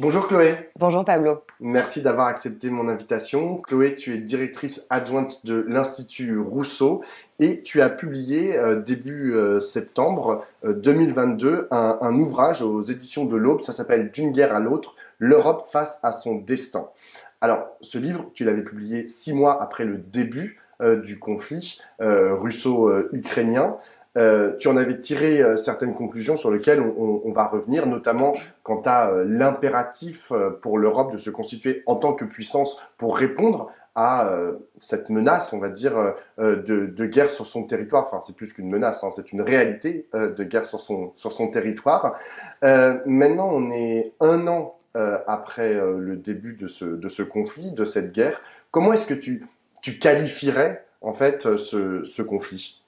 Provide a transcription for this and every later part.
Bonjour Chloé, Bonjour Pablo. merci d'avoir accepté mon invitation. Chloé, tu es directrice adjointe de l'Institut Rousseau et tu as publié début septembre 2022 un ouvrage aux éditions de l'Aube, ça s'appelle D'une guerre à l'autre, l'Europe face à son destin. Alors, ce livre, tu l'avais publié 6 mois après le début du conflit russo-ukrainien. Tu en avais tiré certaines conclusions sur lesquelles on va revenir, notamment quant à l'impératif pour l'Europe de se constituer en tant que puissance pour répondre à cette menace, on va dire, de guerre sur son territoire. Enfin, c'est plus qu'une menace, hein, c'est une réalité de guerre sur son territoire. Maintenant, on est un an après le début de ce conflit, de cette guerre. Comment est-ce que tu qualifierais en fait ce conflit?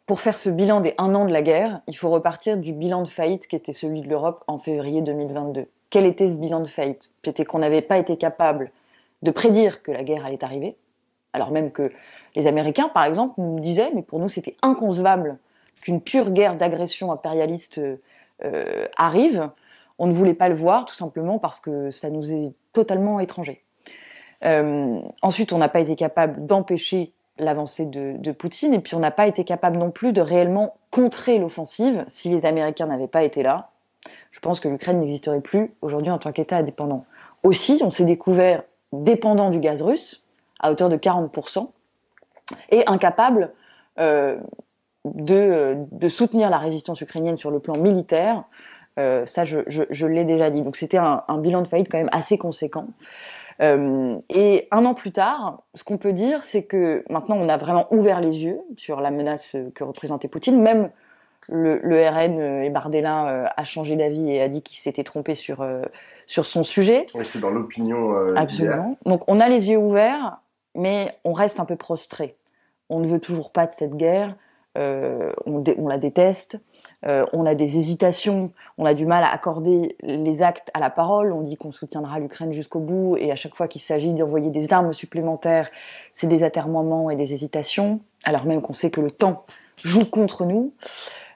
Pour faire ce bilan des 1 an de la guerre, il faut repartir du bilan de faillite qui était celui de l'Europe en février 2022. Quel était ce bilan de faillite? C'était qu'on n'avait pas été capable de prédire que la guerre allait arriver, alors même que les Américains, par exemple, nous disaient, mais pour nous c'était inconcevable qu'une pure guerre d'agression impérialiste arrive. On ne voulait pas le voir, tout simplement parce que ça nous est totalement étranger. Ensuite, on n'a pas été capable d'empêcher l'avancée de Poutine, et puis on n'a pas été capable non plus de réellement contrer l'offensive. Si les Américains n'avaient pas été là, je pense que l'Ukraine n'existerait plus aujourd'hui en tant qu'État indépendant. Aussi, on s'est découvert dépendant du gaz russe à hauteur de 40% et incapable de soutenir la résistance ukrainienne sur le plan militaire. Ça, je l'ai déjà dit. Donc c'était un bilan de faillite quand même assez conséquent. Et 1 an plus tard, ce qu'on peut dire, c'est que maintenant on a vraiment ouvert les yeux sur la menace que représentait Poutine. Même le RN et Bardella a changé d'avis et a dit qu'il s'était trompé sur son sujet. Oui, c'est dans l'opinion hier. Absolument. Donc on a les yeux ouverts, mais on reste un peu prostré. On ne veut toujours pas de cette guerre, on la déteste, on a des hésitations, on a du mal à accorder les actes à la parole, on dit qu'on soutiendra l'Ukraine jusqu'au bout, et à chaque fois qu'il s'agit d'envoyer des armes supplémentaires, c'est des atermoiements et des hésitations, alors même qu'on sait que le temps joue contre nous.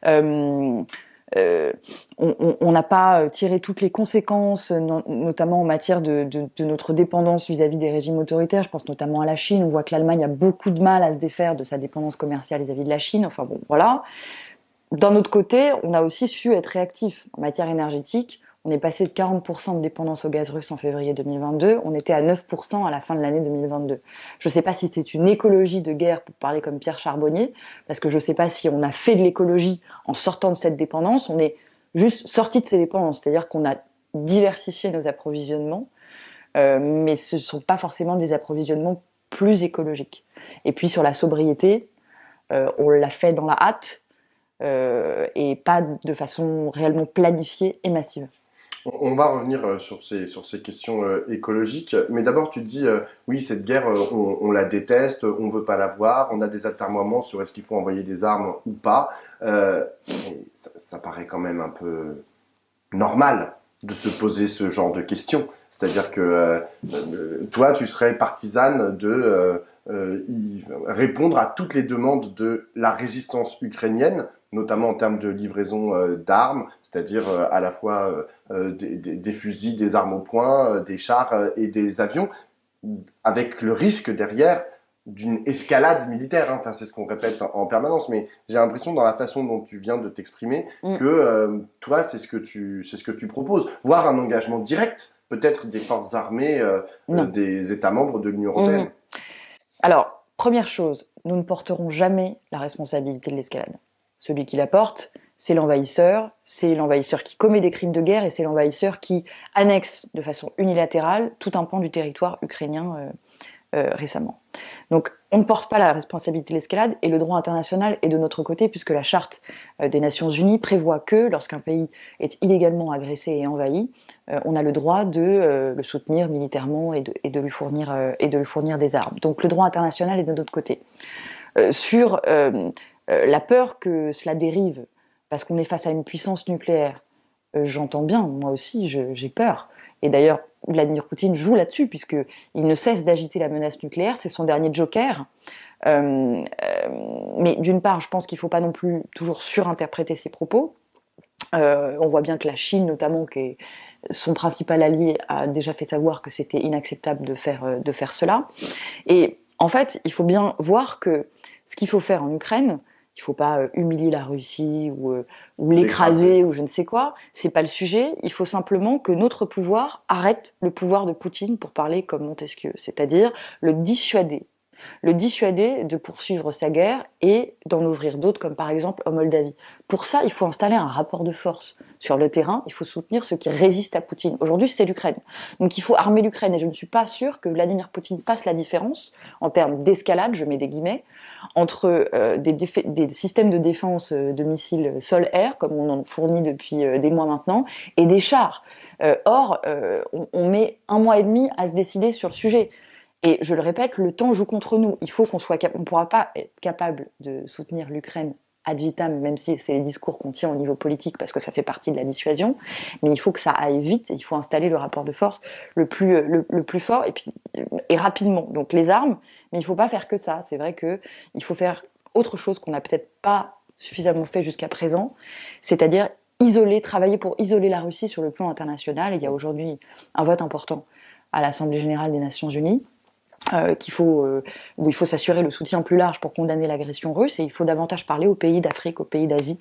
Euh, on n'a pas tiré toutes les conséquences, notamment en matière de notre dépendance vis-à-vis des régimes autoritaires. Je pense notamment à la Chine. On voit que l'Allemagne a beaucoup de mal à se défaire de sa dépendance commerciale vis-à-vis de la Chine. Enfin bon, voilà. D'un autre côté, on a aussi su être réactif en matière énergétique. On est passé de 40% de dépendance au gaz russe en février 2022, on était à 9% à la fin de l'année 2022. Je ne sais pas si c'est une écologie de guerre, pour parler comme Pierre Charbonnier, parce que je ne sais pas si on a fait de l'écologie en sortant de cette dépendance, on est juste sorti de ces dépendances, c'est-à-dire qu'on a diversifié nos approvisionnements, mais ce ne sont pas forcément des approvisionnements plus écologiques. Et puis sur la sobriété, on l'a fait dans la hâte, et pas de façon réellement planifiée et massive. On va revenir sur ces questions écologiques, mais d'abord tu dis, oui, cette guerre, on la déteste, on ne veut pas la voir, on a des atermoiements sur est-ce qu'il faut envoyer des armes ou pas. Mais ça paraît quand même un peu normal de se poser ce genre de questions. C'est-à-dire que toi, tu serais partisane de répondre à toutes les demandes de la résistance ukrainienne, notamment en termes de livraison d'armes, c'est-à-dire à la fois des fusils, des armes au poing, des chars et des avions, avec le risque derrière d'une escalade militaire. Hein. Enfin, c'est ce qu'on répète en permanence, mais j'ai l'impression dans la façon dont tu viens de t'exprimer que toi, c'est ce que tu proposes, voire un engagement direct, peut-être des forces armées des États membres de l'Union européenne. Mmh. Alors, première chose, nous ne porterons jamais la responsabilité de l'escalade. Celui qui la porte, c'est l'envahisseur qui commet des crimes de guerre et c'est l'envahisseur qui annexe de façon unilatérale tout un pan du territoire ukrainien récemment. Donc on ne porte pas la responsabilité de l'escalade et le droit international est de notre côté puisque la charte des Nations Unies prévoit que lorsqu'un pays est illégalement agressé et envahi, on a le droit de le soutenir militairement et de lui fournir des armes. Donc le droit international est de notre côté. Sur la peur que cela dérive parce qu'on est face à une puissance nucléaire, j'entends bien, moi aussi j'ai peur. Et d'ailleurs, Vladimir Poutine joue là-dessus, puisqu'il ne cesse d'agiter la menace nucléaire, c'est son dernier joker. Mais d'une part, je pense qu'il ne faut pas non plus toujours surinterpréter ses propos. On voit bien que la Chine, notamment, qui est son principal allié, a déjà fait savoir que c'était inacceptable de faire cela. Et en fait, il faut bien voir que ce qu'il faut faire en Ukraine, il ne faut pas humilier la Russie ou l'écraser ou je ne sais quoi, c'est pas le sujet. Il faut simplement que notre pouvoir arrête le pouvoir de Poutine, pour parler comme Montesquieu, c'est-à-dire le dissuader de poursuivre sa guerre et d'en ouvrir d'autres, comme par exemple en Moldavie. Pour ça, il faut installer un rapport de force sur le terrain, il faut soutenir ceux qui résistent à Poutine. Aujourd'hui, c'est l'Ukraine. Donc il faut armer l'Ukraine, et je ne suis pas sûre que Vladimir Poutine fasse la différence, en termes d'escalade, je mets des guillemets, entre des systèmes de défense de missiles sol-air, comme on en fournit depuis des mois maintenant, et des chars. Or, on met 1 mois et demi à se décider sur le sujet. Et je le répète, le temps joue contre nous. Il faut qu'on soit on ne pourra pas être capable de soutenir l'Ukraine ad vitam, même si c'est les discours qu'on tient au niveau politique, parce que ça fait partie de la dissuasion. Mais il faut que ça aille vite, et il faut installer le rapport de force le plus fort, et rapidement. Donc les armes, mais il ne faut pas faire que ça. C'est vrai qu'il faut faire autre chose qu'on n'a peut-être pas suffisamment fait jusqu'à présent, c'est-à-dire travailler pour isoler la Russie sur le plan international. Et il y a aujourd'hui un vote important à l'Assemblée générale des Nations Unies, où il faut s'assurer le soutien plus large pour condamner l'agression russe, et il faut davantage parler aux pays d'Afrique, aux pays d'Asie,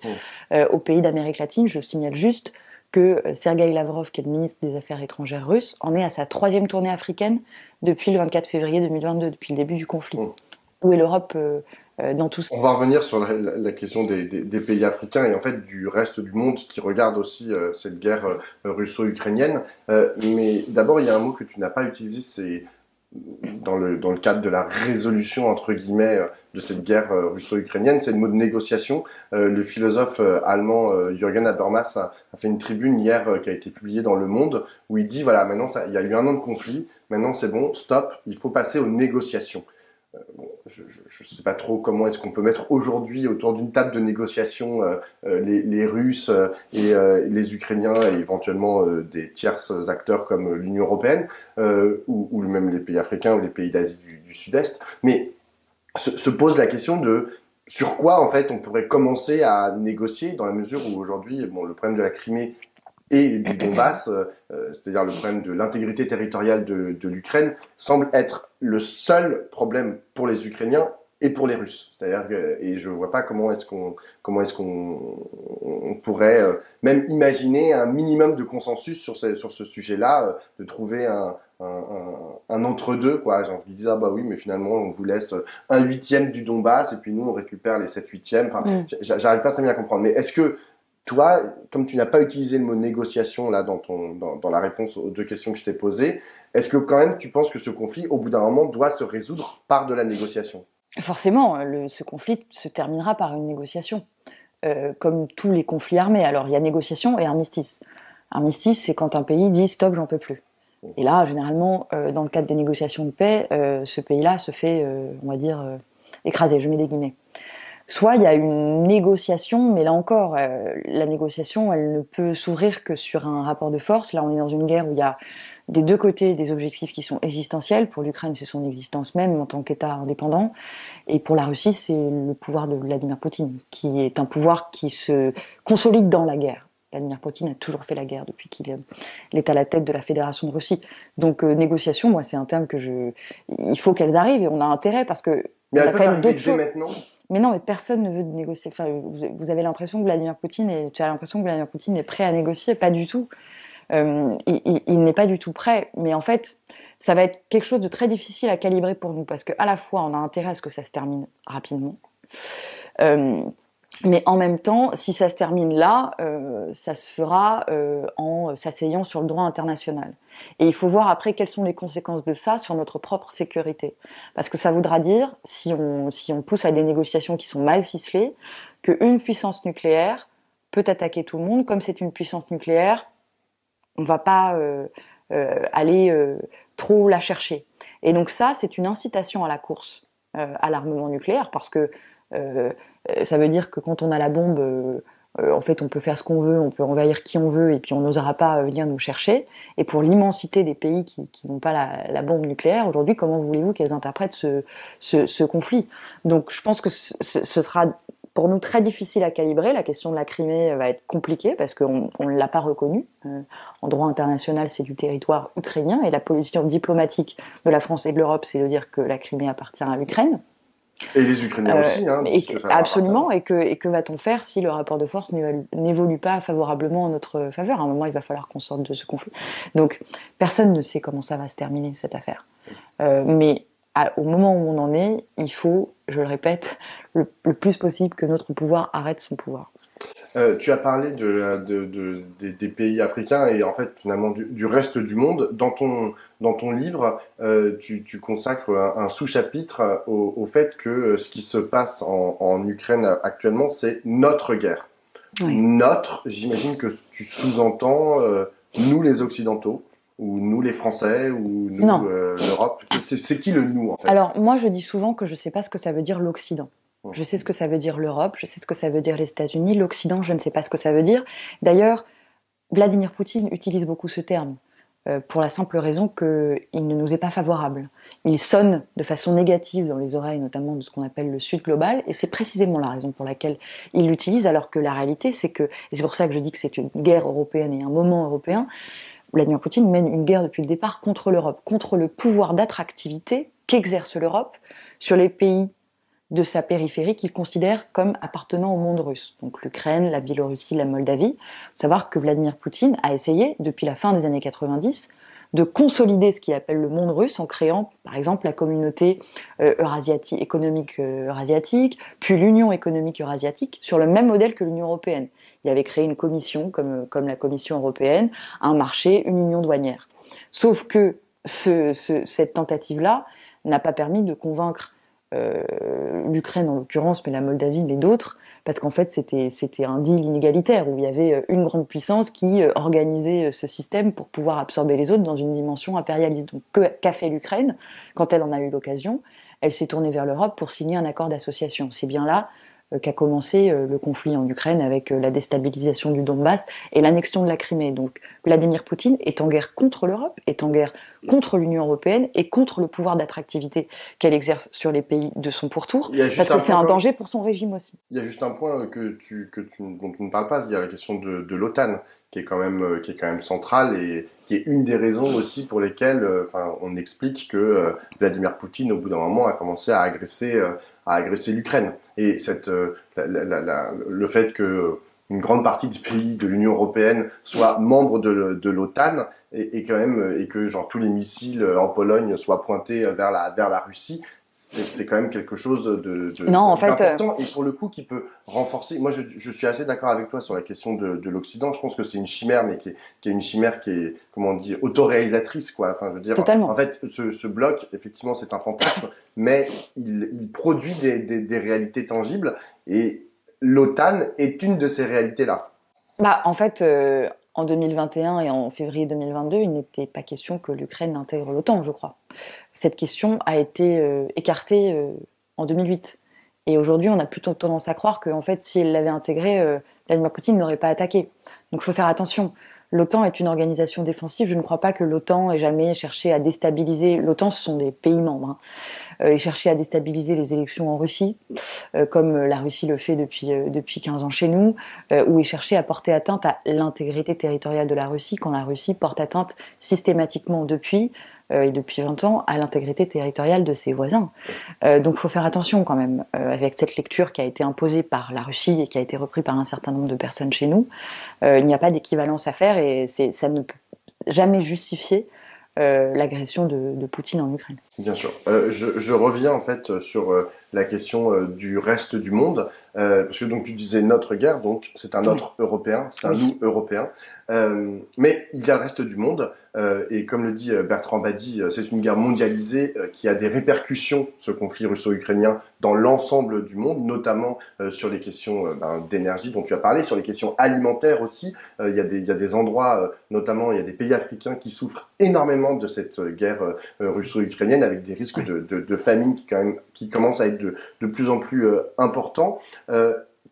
aux pays d'Amérique latine. Je signale juste que Sergueï Lavrov, qui est le ministre des Affaires étrangères russe, en est à sa 3e tournée africaine depuis le 24 février 2022, depuis le début du conflit. Où est l'Europe dans tout ça? On va revenir sur la question des pays africains et en fait du reste du monde qui regarde aussi cette guerre russo-ukrainienne. Mais d'abord, il y a un mot que tu n'as pas utilisé, c'est dans le cadre de la résolution, entre guillemets, de cette guerre russo-ukrainienne, c'est le mot de négociation. Le philosophe allemand Jürgen Habermas a fait une tribune hier qui a été publiée dans Le Monde, où il dit, voilà, maintenant, il y a eu 1 an de conflit, maintenant c'est bon, stop, il faut passer aux négociations. Bon, je ne sais pas trop comment est-ce qu'on peut mettre aujourd'hui autour d'une table de négociation les Russes et les Ukrainiens et éventuellement des tierces acteurs comme l'Union européenne ou même les pays africains ou les pays d'Asie du Sud-Est. Mais se pose la question de sur quoi en fait on pourrait commencer à négocier dans la mesure où aujourd'hui bon, le problème de la Crimée et du Donbass, c'est-à-dire le problème de l'intégrité territoriale de l'Ukraine, semble être le seul problème pour les Ukrainiens et pour les Russes. C'est-à-dire et je vois pas comment est-ce qu'on on pourrait même imaginer un minimum de consensus sur ce sujet-là, de trouver un entre-deux, quoi. Genre, ils disent, ah bah oui, mais finalement, on vous laisse 1/8 du Donbass, et puis nous, on récupère les 7/8. Enfin, j'arrive pas très bien à comprendre. Mais est-ce que toi, comme tu n'as pas utilisé le mot négociation là dans la réponse aux 2 questions que je t'ai posées, est-ce que quand même tu penses que ce conflit, au bout d'un moment, doit se résoudre par de la négociation? Forcément, ce conflit se terminera par une négociation, comme tous les conflits armés. Alors il y a négociation et armistice. Armistice, c'est quand un pays dit stop, j'en peux plus. Et là, généralement, dans le cadre des négociations de paix, ce pays-là se fait, on va dire, écraser, je mets des guillemets. Soit il y a une négociation, mais là encore, la négociation, elle ne peut s'ouvrir que sur un rapport de force. Là, on est dans une guerre où il y a des 2 côtés des objectifs qui sont existentiels. Pour l'Ukraine, c'est son existence même en tant qu'État indépendant. Et pour la Russie, c'est le pouvoir de Vladimir Poutine, qui est un pouvoir qui se consolide dans la guerre. Vladimir Poutine a toujours fait la guerre depuis qu'il est à la tête de la Fédération de Russie. Donc négociation, moi, c'est un terme il faut qu'elles arrivent, et on a intérêt, parce que mais il y elle a peut quand même d'autres arriver dès choses. maintenant. Mais non, mais personne ne veut négocier. Enfin, vous avez l'impression que Vladimir Poutine tu as l'impression que Vladimir Poutine est prêt à négocier, pas du tout. Il n'est pas du tout prêt. Mais en fait, ça va être quelque chose de très difficile à calibrer pour nous, parce qu'à la fois, on a intérêt à ce que ça se termine rapidement. Mais en même temps, si ça se termine là, ça se fera en s'asseyant sur le droit international. Et il faut voir après quelles sont les conséquences de ça sur notre propre sécurité. Parce que ça voudra dire, si on pousse à des négociations qui sont mal ficelées, qu'une puissance nucléaire peut attaquer tout le monde. Comme c'est une puissance nucléaire, on ne va pas aller trop la chercher. Et donc ça, c'est une incitation à la course à l'armement nucléaire, parce que ça veut dire que quand on a la bombe, en fait, on peut faire ce qu'on veut, on peut envahir qui on veut, et puis on n'osera pas venir nous chercher. Et pour l'immensité des pays qui n'ont pas la bombe nucléaire, aujourd'hui, comment voulez-vous qu'elles interprètent ce conflit? Donc je pense que ce sera pour nous très difficile à calibrer. La question de la Crimée va être compliquée parce qu'on ne l'a pas reconnue. En droit international, c'est du territoire ukrainien et la position diplomatique de la France et de l'Europe, c'est de dire que la Crimée appartient à l'Ukraine. Et les Ukrainiens aussi, hein, disent que ça leur Absolument, appartient. et que va-t-on faire si le rapport de force n'évolue pas favorablement en notre faveur? À un moment, il va falloir qu'on sorte de ce conflit. Donc, personne ne sait comment ça va se terminer, cette affaire. Mais au moment où on en est, il faut, je le répète, le plus possible que notre pouvoir arrête son pouvoir. Tu as parlé des pays africains et en fait finalement du reste du monde. Dans ton livre, tu consacres un sous-chapitre au fait que ce qui se passe en Ukraine actuellement, c'est notre guerre. Oui. Notre, j'imagine que tu sous-entends nous les Occidentaux, ou nous les Français, ou nous Non. l'Europe. C'est qui le nous en fait? Alors, moi, je dis souvent que je ne sais pas ce que ça veut dire l'Occident. Je sais ce que ça veut dire l'Europe, je sais ce que ça veut dire les États-Unis. L'Occident, je ne sais pas ce que ça veut dire. D'ailleurs, Vladimir Poutine utilise beaucoup ce terme pour la simple raison qu'il ne nous est pas favorable. Il sonne de façon négative dans les oreilles, notamment de ce qu'on appelle le Sud global, et c'est précisément la raison pour laquelle il l'utilise, alors que la réalité, c'est que, et c'est pour ça que je dis que c'est une guerre européenne et un moment européen, Vladimir Poutine mène une guerre depuis le départ contre l'Europe, contre le pouvoir d'attractivité qu'exerce l'Europe sur les pays de sa périphérie qu'il considère comme appartenant au monde russe. Donc l'Ukraine, la Biélorussie, la Moldavie. Il faut savoir que Vladimir Poutine a essayé, depuis la fin des années 90, de consolider ce qu'il appelle le monde russe en créant, par exemple, la communauté économique eurasiatique, puis l'Union économique eurasiatique, sur le même modèle que l'Union européenne. Il avait créé une commission, comme la Commission européenne, un marché, une union douanière. Sauf que cette tentative-là n'a pas permis de convaincre l'Ukraine en l'occurrence, mais la Moldavie, mais d'autres, parce qu'en fait c'était un deal inégalitaire où il y avait une grande puissance qui organisait ce système pour pouvoir absorber les autres dans une dimension impérialiste. Donc qu'a fait l'Ukraine quand elle en a eu l'occasion? Elle s'est tournée vers l'Europe pour signer un accord d'association. C'est bien là qu'a commencé le conflit en Ukraine avec la déstabilisation du Donbass et l'annexion de la Crimée. Donc Vladimir Poutine est en guerre contre l'Europe, est en guerre contre l'Union européenne et contre le pouvoir d'attractivité qu'elle exerce sur les pays de son pourtour, parce que c'est un danger pour son régime aussi. Il y a juste un point dont tu ne parles pas, il y a la question de l'OTAN, qui est quand même centrale et qui est une des raisons aussi pour lesquelles on explique que Vladimir Poutine, au bout d'un moment, a commencé à agresser l'Ukraine. Et le fait que une grande partie des pays de l'Union européenne soient membres de l'OTAN et quand même et que genre tous les missiles en Pologne soient pointés vers la Russie, c'est quand même quelque chose d'important et pour le coup qui peut renforcer. Moi, je suis assez d'accord avec toi sur la question de l'Occident. Je pense que c'est une chimère, mais qui est une chimère qui est, comment on dit, autoréalisatrice, quoi. Enfin, je veux dire, Totalement. en fait, ce bloc, effectivement, c'est un fantasme, mais il produit des réalités tangibles et l'OTAN est une de ces réalités-là. Bah, en fait, en 2021 et en février 2022, il n'était pas question que l'Ukraine intègre l'OTAN, je crois. Cette question a été écartée en 2008. Et aujourd'hui, on a plutôt tendance à croire qu'en fait, si elle l'avait intégrée, Vladimir Poutine n'aurait pas attaqué. Donc il faut faire attention. L'OTAN est une organisation défensive. Je ne crois pas que l'OTAN ait jamais cherché à déstabiliser. L'OTAN, ce sont des pays membres. Et chercher à déstabiliser les élections en Russie, comme la Russie le fait depuis 15 ans chez nous, ou chercher à porter atteinte à l'intégrité territoriale de la Russie, quand la Russie porte atteinte systématiquement depuis 20 ans à l'intégrité territoriale de ses voisins. Donc il faut faire attention quand même avec cette lecture qui a été imposée par la Russie et qui a été reprise par un certain nombre de personnes chez nous. Il n'y a pas d'équivalence à faire et ça ne peut jamais justifier l'agression de Poutine en Ukraine. Bien sûr. Je reviens en fait sur la question du reste du monde, parce que donc tu disais notre guerre, donc c'est un notre européen, c'est un nous européen, mais il y a le reste du monde, et comme le dit Bertrand Badi, c'est une guerre mondialisée qui a des répercussions, ce conflit russo-ukrainien, dans l'ensemble du monde, notamment sur les questions d'énergie dont tu as parlé, sur les questions alimentaires aussi. Il y a des endroits, notamment il y a des pays africains qui souffrent énormément de cette guerre russo-ukrainienne, avec des risques de famine qui commencent à être de plus en plus importants.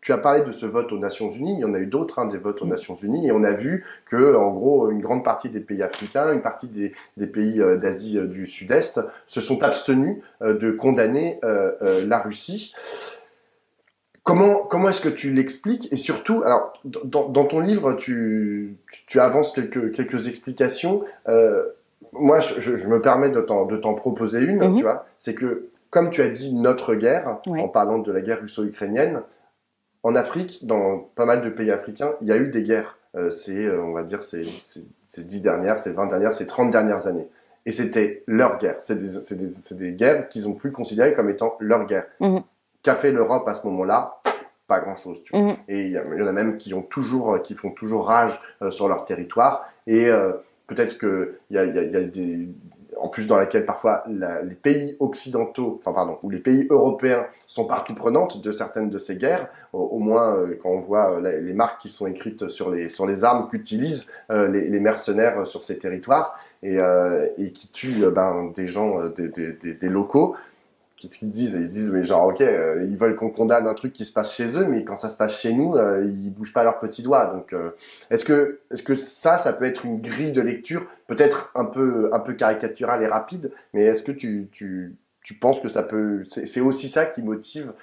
Tu as parlé de ce vote aux Nations Unies, il y en a eu d'autres, des votes aux Nations Unies, et on a vu que, en gros, une grande partie des pays africains, une partie des pays d'Asie du Sud-Est se sont abstenus de condamner la Russie. Comment est-ce que tu l'expliques? Et surtout, alors, dans ton livre, tu avances quelques explications. Moi, je me permets de t'en proposer une, tu Mhm. vois. C'est que, comme tu as dit, notre guerre, en Ouais. parlant de la guerre russo-ukrainienne, en Afrique, dans pas mal de pays africains, il y a eu des guerres. On va dire, ces 10 dernières, ces 20 dernières, ces 30 dernières années. Et c'était leur guerre. C'est des guerres qu'ils ont pu considérer comme étant leur guerre. Mhm. Qu'a fait l'Europe à ce moment-là? Pas grand-chose, tu vois. Mhm. Et il y en a même qui font toujours rage sur leur territoire. Et peut-être il y a des, en plus dans laquelle parfois les pays occidentaux, enfin pardon, ou les pays européens sont partie prenante de certaines de ces guerres. Au moins quand on voit les marques qui sont écrites sur les armes qu'utilisent les mercenaires sur ces territoires et qui tuent des gens, des locaux qui disent, ils disent mais genre ok, ils veulent qu'on condamne un truc qui se passe chez eux, mais quand ça se passe chez nous, ils bougent pas leurs petits doigts. Donc est-ce que ça peut être une grille de lecture, peut-être un peu caricaturale et rapide, mais est-ce que tu penses que ça peut, c'est aussi ça qui motive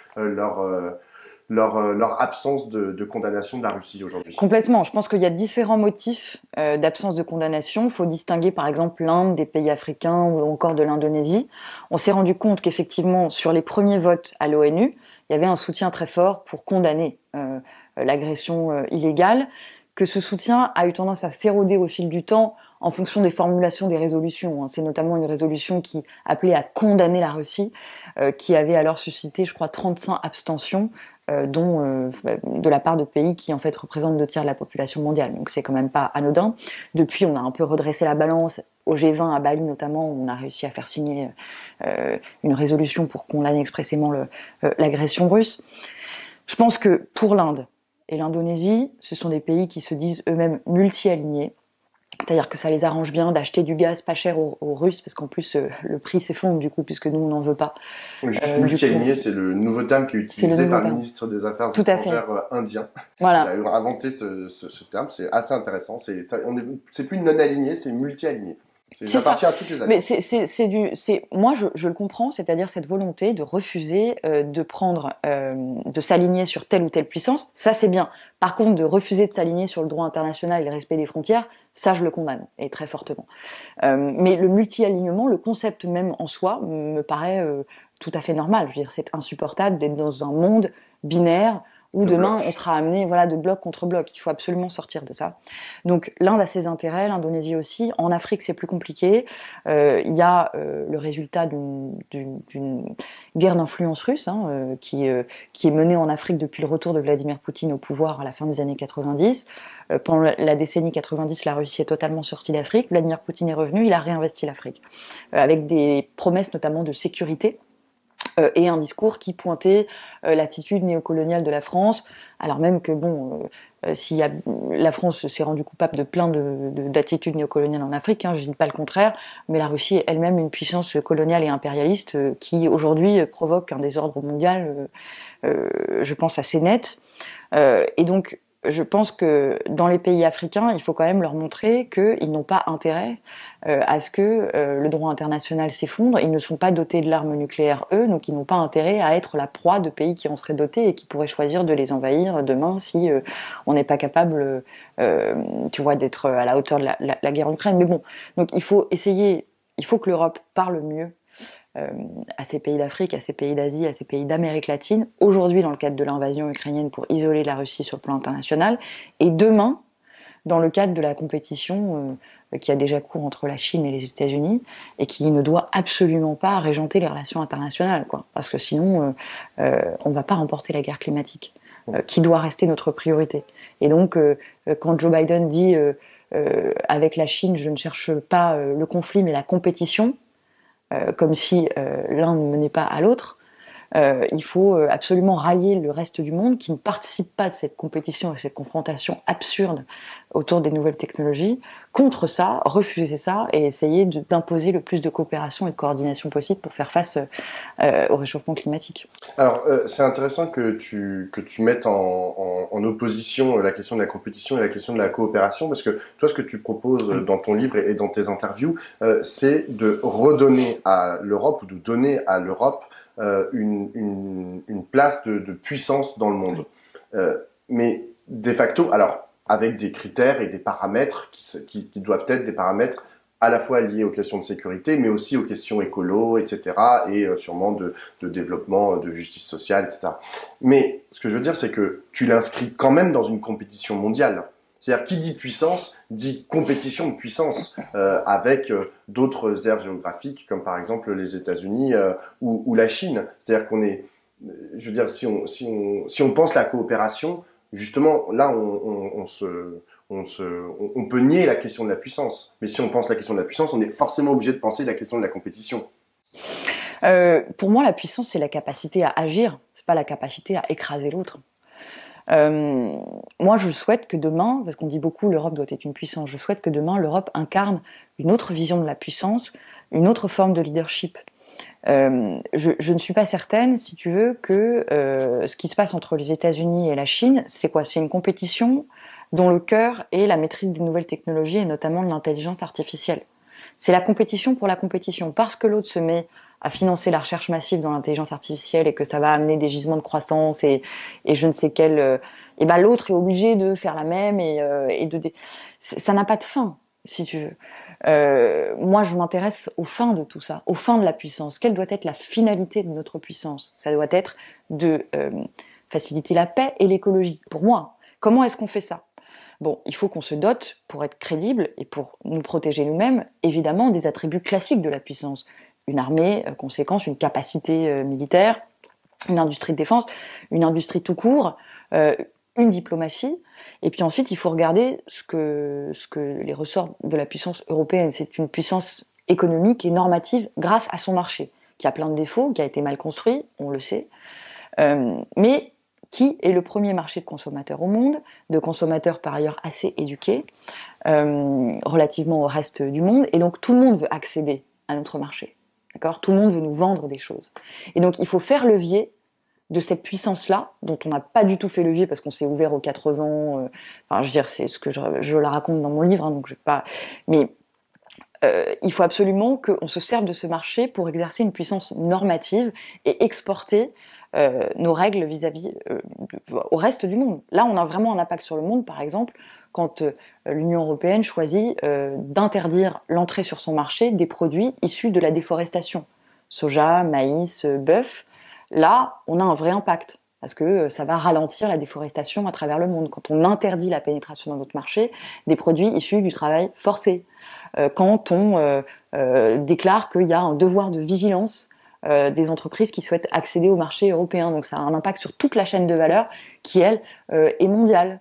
leur absence de condamnation de la Russie aujourd'hui? Complètement. Je pense qu'il y a différents motifs d'absence de condamnation. Il faut distinguer par exemple l'Inde des pays africains ou encore de l'Indonésie. On s'est rendu compte qu'effectivement, sur les premiers votes à l'ONU, il y avait un soutien très fort pour condamner l'agression illégale, que ce soutien a eu tendance à s'éroder au fil du temps en fonction des formulations des résolutions, hein. C'est notamment une résolution qui appelait à condamner la Russie, qui avait alors suscité, je crois, 35 abstentions dont de la part de pays qui en fait représentent 2 tiers de la population mondiale. Donc c'est quand même pas anodin. Depuis, on a un peu redressé la balance. Au G20 à Bali notamment, on a réussi à faire signer une résolution pour condamner expressément l'agression russe. Je pense que pour l'Inde et l'Indonésie, ce sont des pays qui se disent eux-mêmes multi-alignés. C'est-à-dire que ça les arrange bien d'acheter du gaz pas cher aux Russes, parce qu'en plus le prix s'effondre du coup, puisque nous on n'en veut pas. Juste Du coup, multi-aligné, c'est le nouveau terme qui est c'est le utilisé nouveau par le terme. ministre des Affaires Tout à fait. étrangères indien. Il a Voilà. inventé ce terme, c'est assez intéressant. C'est plus non-aligné, c'est multi-aligné. C'est Ça ça. appartient à toutes les Mais alliances. moi, je le comprends, c'est-à-dire cette volonté de refuser de prendre, de s'aligner sur telle ou telle puissance, ça c'est bien. Par contre, de refuser de s'aligner sur le droit international et le respect des frontières, ça je le condamne, et très fortement. Mais le multi-alignement, le concept même en soi, me paraît tout à fait normal. Je veux dire, c'est insupportable d'être dans un monde binaire où Le demain on bloc. sera amené voilà, de bloc contre bloc. Il faut absolument sortir de ça. Donc l'Inde a ses intérêts, l'Indonésie aussi. En Afrique, c'est plus compliqué. Il y a le résultat d'une guerre d'influence russe hein, qui est menée en Afrique depuis le retour de Vladimir Poutine au pouvoir à la fin des années 90. Pendant la décennie 90, la Russie est totalement sortie d'Afrique. Vladimir Poutine est revenu, il a réinvesti l'Afrique, avec des promesses notamment de sécurité et un discours qui pointait l'attitude néocoloniale de la France, alors même que bon, la France s'est rendue coupable de plein d'attitudes néocoloniales en Afrique, hein, je ne dis pas le contraire, mais la Russie est elle-même une puissance coloniale et impérialiste qui aujourd'hui provoque un désordre mondial, je pense assez net. Et donc je pense que dans les pays africains, il faut quand même leur montrer qu'ils n'ont pas intérêt à ce que le droit international s'effondre. Ils ne sont pas dotés de l'arme nucléaire, eux, donc ils n'ont pas intérêt à être la proie de pays qui en seraient dotés et qui pourraient choisir de les envahir demain si on n'est pas capable, tu vois, d'être à la hauteur de la guerre en Ukraine. Mais bon, donc il faut que l'Europe parle mieux à ces pays d'Afrique, à ces pays d'Asie, à ces pays d'Amérique latine, aujourd'hui dans le cadre de l'invasion ukrainienne pour isoler la Russie sur le plan international, et demain dans le cadre de la compétition qui a déjà cours entre la Chine et les États-Unis, et qui ne doit absolument pas régenter les relations internationales, quoi, parce que sinon on ne va pas remporter la guerre climatique, qui doit rester notre priorité. Et donc quand Joe Biden dit avec la Chine, je ne cherche pas le conflit mais la compétition, comme si l'un ne menait pas à l'autre, il faut absolument rallier le reste du monde qui ne participe pas de cette compétition et cette confrontation absurde autour des nouvelles technologies, contre ça, refuser ça et essayer d'imposer le plus de coopération et de coordination possible pour faire face au réchauffement climatique. Alors, c'est intéressant que tu mettes en opposition la question de la compétition et la question de la coopération, parce que toi, ce que tu proposes Oui. dans ton livre et dans tes interviews, c'est de redonner à l'Europe ou de donner à l'Europe une place de puissance dans le monde. Mais de facto, alors avec des critères et des paramètres qui doivent être des paramètres à la fois liés aux questions de sécurité, mais aussi aux questions écolo, etc., et sûrement de développement, de justice sociale, etc. Mais ce que je veux dire, c'est que tu l'inscris quand même dans une compétition mondiale. C'est-à-dire, qui dit puissance, dit compétition de puissance, avec d'autres aires géographiques, comme par exemple les États-Unis ou la Chine. C'est-à-dire qu'on est, je veux dire, si on pense la coopération, justement, là, on peut nier la question de la puissance. Mais si on pense la question de la puissance, on est forcément obligé de penser la question de la compétition. Pour moi, la puissance, c'est la capacité à agir, c'est pas la capacité à écraser l'autre. Moi, je souhaite que demain, parce qu'on dit beaucoup l'Europe doit être une puissance, je souhaite que demain l'Europe incarne une autre vision de la puissance, une autre forme de leadership. Je ne suis pas certaine, si tu veux, que ce qui se passe entre les États-Unis et la Chine, c'est quoi? C'est une compétition dont le cœur est la maîtrise des nouvelles technologies et notamment de l'intelligence artificielle. C'est la compétition pour la compétition, parce que l'autre se met à financer la recherche massive dans l'intelligence artificielle et que ça va amener des gisements de croissance et je ne sais quel, et ben l'autre est obligé de faire la même ça n'a pas de fin, si tu veux. Moi, je m'intéresse aux fins de tout ça, aux fins de la puissance. Quelle doit être la finalité de notre puissance? Ça doit être de faciliter la paix et l'écologie. Pour moi, comment est-ce qu'on fait ça? Bon, il faut qu'on se dote, pour être crédible et pour nous protéger nous-mêmes, évidemment, des attributs classiques de la puissance. Une armée conséquente, une capacité militaire, une industrie de défense, une industrie tout court, une diplomatie. Et puis ensuite, il faut regarder ce que les ressorts de la puissance européenne. C'est une puissance économique et normative grâce à son marché, qui a plein de défauts, qui a été mal construit, on le sait, mais qui est le premier marché de consommateurs au monde, de consommateurs par ailleurs assez éduqués, relativement au reste du monde, et donc tout le monde veut accéder à notre marché. D'accord ? Tout le monde veut nous vendre des choses. Et donc il faut faire levier de cette puissance-là, dont on n'a pas du tout fait levier parce qu'on s'est ouvert aux 80. Enfin, je veux dire, c'est ce que je la raconte dans mon livre, hein, donc je vais pas. Mais il faut absolument qu'on se serve de ce marché pour exercer une puissance normative et exporter nos règles vis-à-vis au reste du monde. Là, on a vraiment un impact sur le monde, par exemple, quand l'Union européenne choisit d'interdire l'entrée sur son marché des produits issus de la déforestation. Soja, maïs, bœuf. Là, on a un vrai impact, parce que ça va ralentir la déforestation à travers le monde. Quand on interdit la pénétration dans notre marché des produits issus du travail forcé, quand on déclare qu'il y a un devoir de vigilance des entreprises qui souhaitent accéder au marché européen. Donc ça a un impact sur toute la chaîne de valeur qui, elle, est mondiale.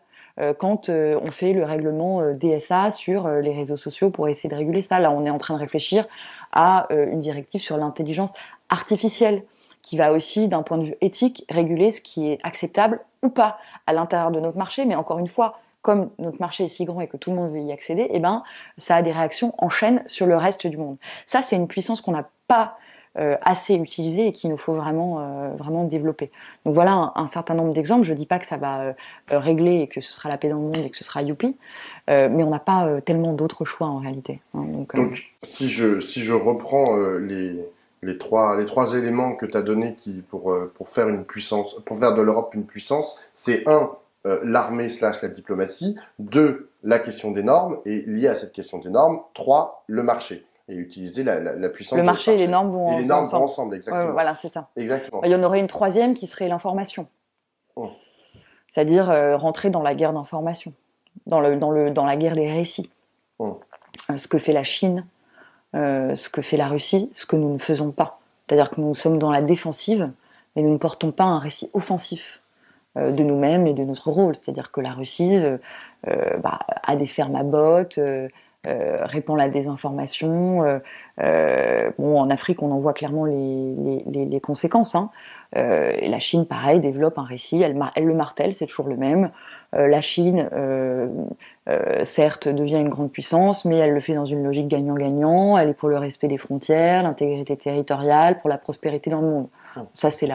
Quand on fait le règlement DSA sur les réseaux sociaux pour essayer de réguler ça, là on est en train de réfléchir à une directive sur l'intelligence artificielle qui va aussi, d'un point de vue éthique, réguler ce qui est acceptable ou pas à l'intérieur de notre marché. Mais encore une fois, comme notre marché est si grand et que tout le monde veut y accéder, eh ben, ça a des réactions en chaîne sur le reste du monde. Ça, c'est une puissance qu'on n'a pas assez utilisée et qu'il nous faut vraiment développer. Donc voilà un certain nombre d'exemples. Je ne dis pas que ça va régler et que ce sera la paix dans le monde et que ce sera youpi, mais on n'a pas tellement d'autres choix en réalité. Hein, donc si je reprends les trois éléments que tu as donnés pour faire une puissance, pour faire de l'Europe une puissance, c'est un, l'armée / la diplomatie, deux, la question des normes, et lié à cette question des normes, trois, le marché, et utiliser la puissance le de marché et les normes vont, et les normes vont ensemble, exactement. Ouais, voilà, c'est ça. Exactement. Il y en aurait une troisième qui serait l'information. C'est-à-dire rentrer dans la guerre d'information, dans la guerre des récits. Ce que fait la Chine, ce que fait la Russie, ce que nous ne faisons pas. C'est-à-dire que nous sommes dans la défensive, mais nous ne portons pas un récit offensif de nous-mêmes et de notre rôle. C'est-à-dire que la Russie a des fermes à bottes, répand la désinformation. En Afrique, on en voit clairement les conséquences. Hein. Et la Chine, pareil, développe un récit, elle le martèle, c'est toujours le même. La Chine, certes, devient une grande puissance, mais elle le fait dans une logique gagnant-gagnant. Elle est pour le respect des frontières, l'intégrité territoriale, pour la prospérité dans le monde. Ça, c'est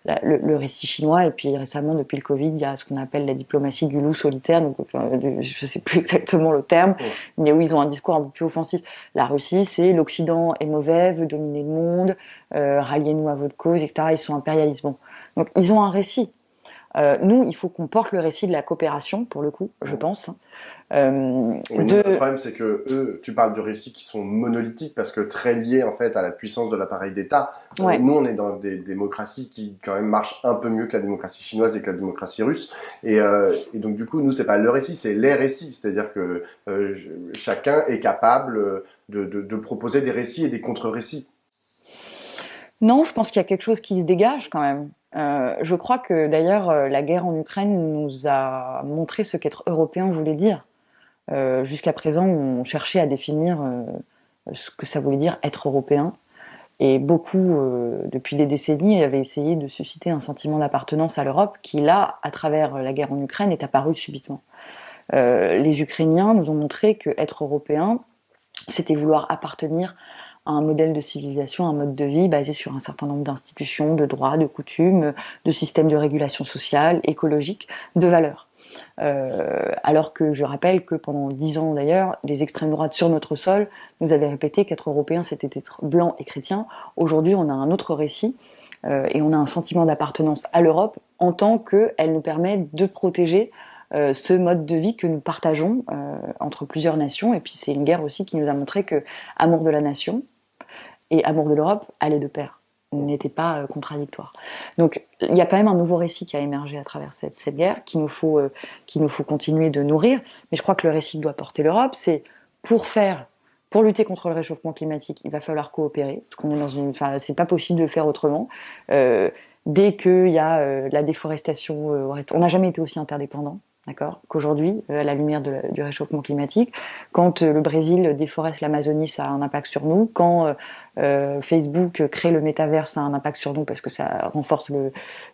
le récit chinois. Et puis récemment, depuis le Covid, il y a ce qu'on appelle la diplomatie du loup solitaire, donc, je ne sais plus exactement le terme, mais où ils ont un discours un peu plus offensif. La Russie, c'est l'Occident est mauvais, veut dominer le monde, ralliez-nous à votre cause, etc. Ils sont impérialistes. Bon. Donc ils ont un récit. Nous, il faut qu'on porte le récit de la coopération, pour le coup, je pense. Oui, le problème, c'est que eux, tu parles de récits qui sont monolithiques parce que très liés en fait à la puissance de l'appareil d'État. Ouais. Nous, on est dans des démocraties qui quand même marchent un peu mieux que la démocratie chinoise et que la démocratie russe. Et donc du coup, nous, c'est pas le récit, c'est les récits. C'est-à-dire que chacun est capable de proposer des récits et des contre-récits. Non, je pense qu'il y a quelque chose qui se dégage quand même. Je crois que d'ailleurs, la guerre en Ukraine nous a montré ce qu'être européen voulait dire. Jusqu'à présent, on cherchait à définir ce que ça voulait dire être européen. Et beaucoup, depuis des décennies, avaient essayé de susciter un sentiment d'appartenance à l'Europe qui, là, à travers la guerre en Ukraine, est apparu subitement. Les Ukrainiens nous ont montré qu'être européen, c'était vouloir appartenir à un modèle de civilisation, un mode de vie basé sur un certain nombre d'institutions, de droits, de coutumes, de systèmes de régulation sociale, écologique, de valeurs. Alors que je rappelle que pendant 10 ans d'ailleurs, les extrêmes droites sur notre sol nous avaient répété qu'être européen c'était être blanc et chrétien. Aujourd'hui on a un autre récit et on a un sentiment d'appartenance à l'Europe en tant qu'elle nous permet de protéger ce mode de vie que nous partageons entre plusieurs nations. Et puis c'est une guerre aussi qui nous a montré que amour de la nation et amour de l'Europe allaient de pair, n'étaient pas contradictoires. Donc il y a quand même un nouveau récit qui a émergé à travers cette guerre qu'il nous faut continuer de nourrir. Mais je crois que le récit que doit porter l'Europe, c'est pour lutter contre le réchauffement climatique, il va falloir coopérer, parce qu'on est c'est pas possible de le faire autrement. Dès qu'il y a la déforestation, on n'a jamais été aussi interdépendants. D'accord, qu'aujourd'hui, à la lumière du réchauffement climatique, quand le Brésil déforeste l'Amazonie, ça a un impact sur nous. Quand Facebook crée le métavers, ça a un impact sur nous parce que ça renforce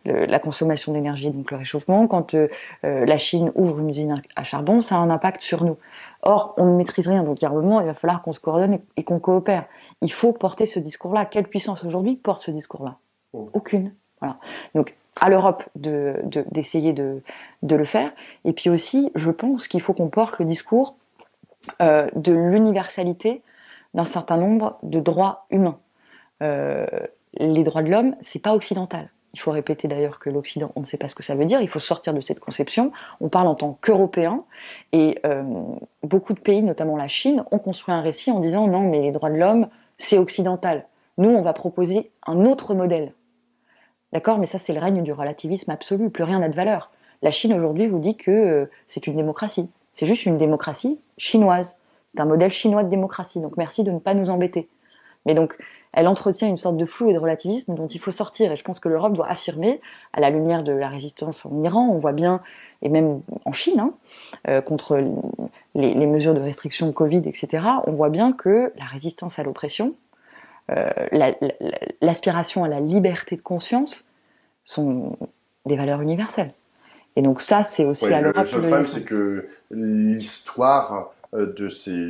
la consommation d'énergie, donc le réchauffement. Quand la Chine ouvre une usine à charbon, ça a un impact sur nous. Or, on ne maîtrise rien, donc il y a un moment, il va falloir qu'on se coordonne et qu'on coopère. Il faut porter ce discours-là. Quelle puissance aujourd'hui porte ce discours-là ? Aucune. Voilà. Donc, à l'Europe d'essayer de le faire. Et puis aussi, je pense qu'il faut qu'on porte le discours de l'universalité d'un certain nombre de droits humains. Les droits de l'homme, c'est pas occidental. Il faut répéter d'ailleurs que l'Occident, on ne sait pas ce que ça veut dire. Il faut sortir de cette conception. On parle en tant qu'Européens. Et beaucoup de pays, notamment la Chine, ont construit un récit en disant non, mais les droits de l'homme, c'est occidental. Nous, on va proposer un autre modèle. D'accord, mais ça, c'est le règne du relativisme absolu. Plus rien n'a de valeur. La Chine, aujourd'hui, vous dit que c'est une démocratie. C'est juste une démocratie chinoise. C'est un modèle chinois de démocratie. Donc, merci de ne pas nous embêter. Mais donc, elle entretient une sorte de flou et de relativisme dont il faut sortir. Et je pense que l'Europe doit affirmer, à la lumière de la résistance en Iran, on voit bien, et même en Chine, contre les mesures de restriction Covid, etc., on voit bien que la résistance à l'oppression, l'aspiration à la liberté de conscience sont des valeurs universelles. Et donc ça, c'est aussi à l'Europe. Le seul problème, c'est que l'histoire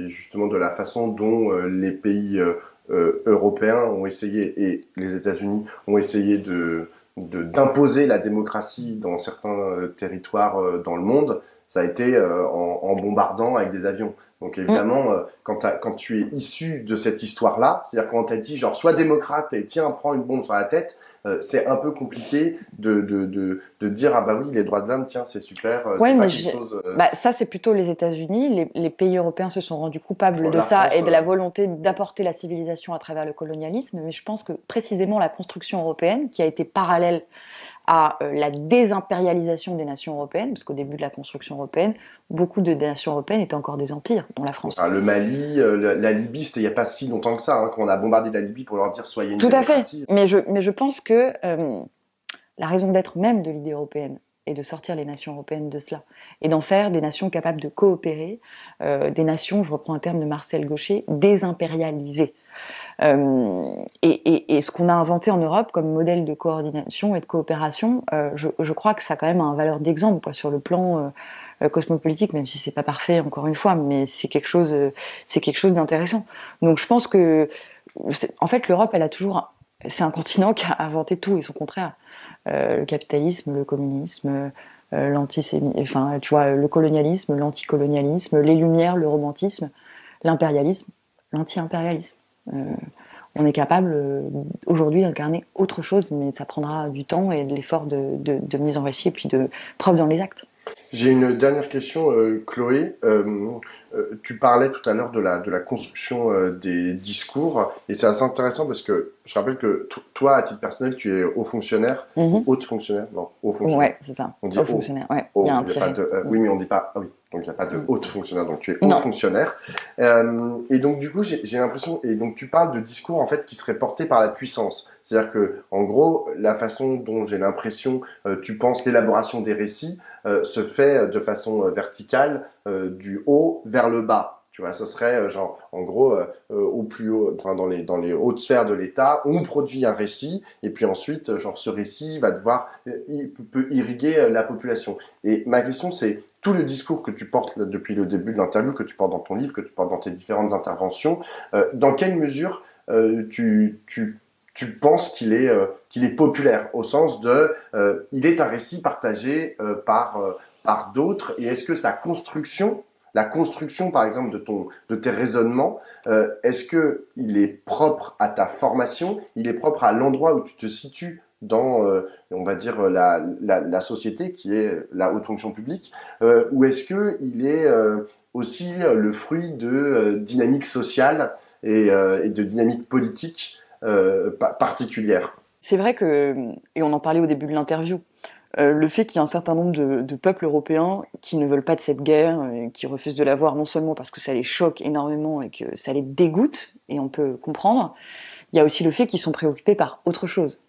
justement de la façon dont les pays européens ont essayé, et les États-Unis ont essayé d'imposer la démocratie dans certains territoires dans le monde, ça a été en bombardant avec des avions. Donc évidemment, quand tu es issu de cette histoire-là, c'est-à-dire quand on t'a dit genre sois démocrate et tiens, prends une bombe sur la tête, c'est un peu compliqué de dire ah bah oui, les droits de l'homme, tiens, c'est super, ouais, c'est pas quelque chose. Ça, c'est plutôt les États-Unis. Les pays européens se sont rendus coupables de ça France, et de la volonté d'apporter la civilisation à travers le colonialisme. Mais je pense que précisément la construction européenne, qui a été parallèle à la désimpérialisation des nations européennes, parce qu'au début de la construction européenne, beaucoup de nations européennes étaient encore des empires, dont la France. Le Mali, la Libye, c'était il n'y a pas si longtemps que ça, hein, quand on a bombardé la Libye pour leur dire soyez une démocratie. Tout à fait. Mais je pense que la raison d'être même de l'idée européenne est de sortir les nations européennes de cela, et d'en faire des nations capables de coopérer, des nations, je reprends un terme de Marcel Gauchet, désimpérialisées. Et ce qu'on a inventé en Europe comme modèle de coordination et de coopération, je crois que ça a quand même une valeur d'exemple sur le plan cosmopolitique, même si c'est pas parfait encore une fois, mais c'est quelque chose d'intéressant. Donc je pense que en fait l'Europe, c'est un continent qui a inventé tout et son contraire. le capitalisme, le communisme, enfin, tu vois, le colonialisme, l'anticolonialisme, les Lumières, le romantisme, l'impérialisme, l'anti-impérialisme. On est capable aujourd'hui d'incarner autre chose, mais ça prendra du temps et de l'effort de mise en récit et puis de preuve dans les actes. J'ai une dernière question, Chloé. Tu parlais tout à l'heure de la construction des discours, et c'est assez intéressant parce que je rappelle que toi, à titre personnel, tu es haut fonctionnaire ou Mhm. haute fonctionnaire? Non, haut fonctionnaire. Ouais, c'est ça. On dit Haut haut. fonctionnaire, ouais. Il y Haut, a un il y a pas tiret. de, oui, mais on dit pas. Ah oui, donc il n'y a pas de Mm. haute fonctionnaire, donc tu es haut Non. fonctionnaire. Et donc du coup, j'ai l'impression, et donc tu parles de discours en fait qui seraient portés par la puissance. C'est-à-dire que, en gros, la façon dont j'ai l'impression, tu penses l'élaboration des récits se fait de façon verticale, du haut vers le bas. Tu vois, ce serait genre, en gros, au plus haut, enfin dans les hautes sphères de l'État, on produit un récit, et puis ensuite, genre ce récit va devoir, il peut irriguer la population. Et ma question, c'est tout le discours que tu portes là, depuis le début de l'interview, que tu portes dans ton livre, que tu portes dans tes différentes interventions, dans quelle mesure tu penses qu'il est populaire, au sens de, il est un récit partagé par d'autres, et est-ce que sa construction, la construction par exemple de tes raisonnements, est-ce que il est propre à ta formation, il est propre à l'endroit où tu te situes dans, on va dire, la société qui est la haute fonction publique, ou est-ce que il est aussi le fruit de dynamiques sociales et de dynamiques politiques particulières? C'est vrai que, et on en parlait au début de l'interview, le fait qu'il y ait un certain nombre de peuples européens qui ne veulent pas de cette guerre, qui refusent de la voir non seulement parce que ça les choque énormément et que ça les dégoûte, et on peut comprendre, il y a aussi le fait qu'ils sont préoccupés par autre chose.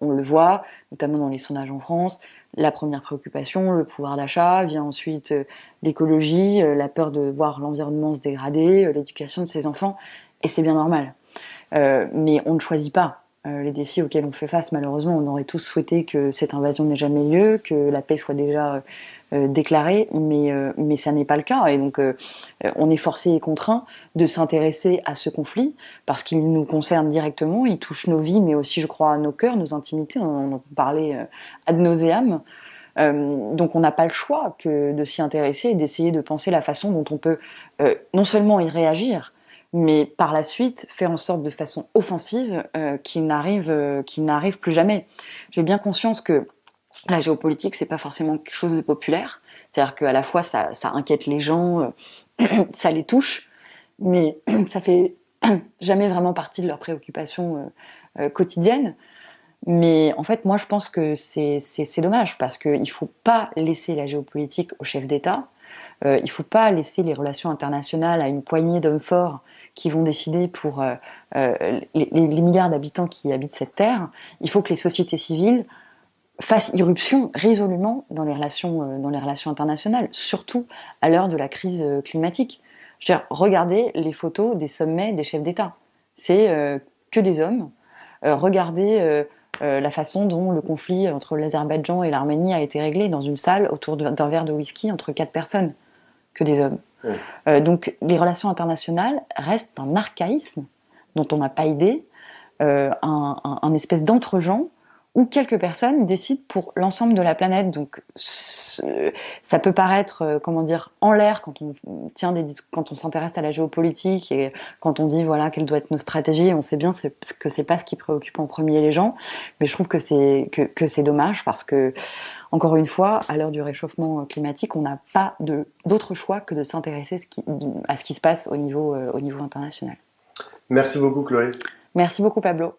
On le voit, notamment dans les sondages en France, la première préoccupation, le pouvoir d'achat, vient ensuite l'écologie, la peur de voir l'environnement se dégrader, l'éducation de ses enfants, et c'est bien normal. Mais on ne choisit pas les défis auxquels on fait face, malheureusement. On aurait tous souhaité que cette invasion n'ait jamais lieu, que la paix soit déjà déclarée, mais ça n'est pas le cas. Et donc, on est forcé et contraint de s'intéresser à ce conflit, parce qu'il nous concerne directement, il touche nos vies, mais aussi, je crois, nos cœurs, nos intimités. On en parlait ad nauseam. Donc on n'a pas le choix que de s'y intéresser et d'essayer de penser la façon dont on peut non seulement y réagir, mais par la suite faire en sorte de façon offensive qu'il n'arrive plus jamais. J'ai bien conscience que la géopolitique, c'est pas forcément quelque chose de populaire. C'est-à-dire qu'à la fois ça inquiète les gens, ça les touche, mais ça fait jamais vraiment partie de leurs préoccupations quotidiennes. Mais en fait, moi, je pense que c'est dommage parce qu'il ne faut pas laisser la géopolitique aux chefs d'État. Il ne faut pas laisser les relations internationales à une poignée d'hommes forts qui vont décider pour les milliards d'habitants qui habitent cette terre. Il faut que les sociétés civiles fassent irruption résolument dans les relations internationales, surtout à l'heure de la crise climatique. Je veux dire, regardez les photos des sommets des chefs d'État. C'est que des hommes. Regardez la façon dont le conflit entre l'Azerbaïdjan et l'Arménie a été réglé dans une salle autour d'un verre de whisky entre 4 personnes, que des hommes. Oui. Donc les relations internationales restent un archaïsme dont on n'a pas idée, un espèce d'entre-gens où quelques personnes décident pour l'ensemble de la planète. Donc ça peut paraître, comment dire, en l'air quand on quand on s'intéresse à la géopolitique et quand on dit voilà quelle doit être nos stratégies. On sait bien que c'est pas ce qui préoccupe en premier les gens, mais je trouve que c'est dommage parce que encore une fois, à l'heure du réchauffement climatique, on n'a pas d'autre choix que de s'intéresser à ce qui se passe au niveau international. Merci beaucoup, Chloé. Merci beaucoup, Pablo.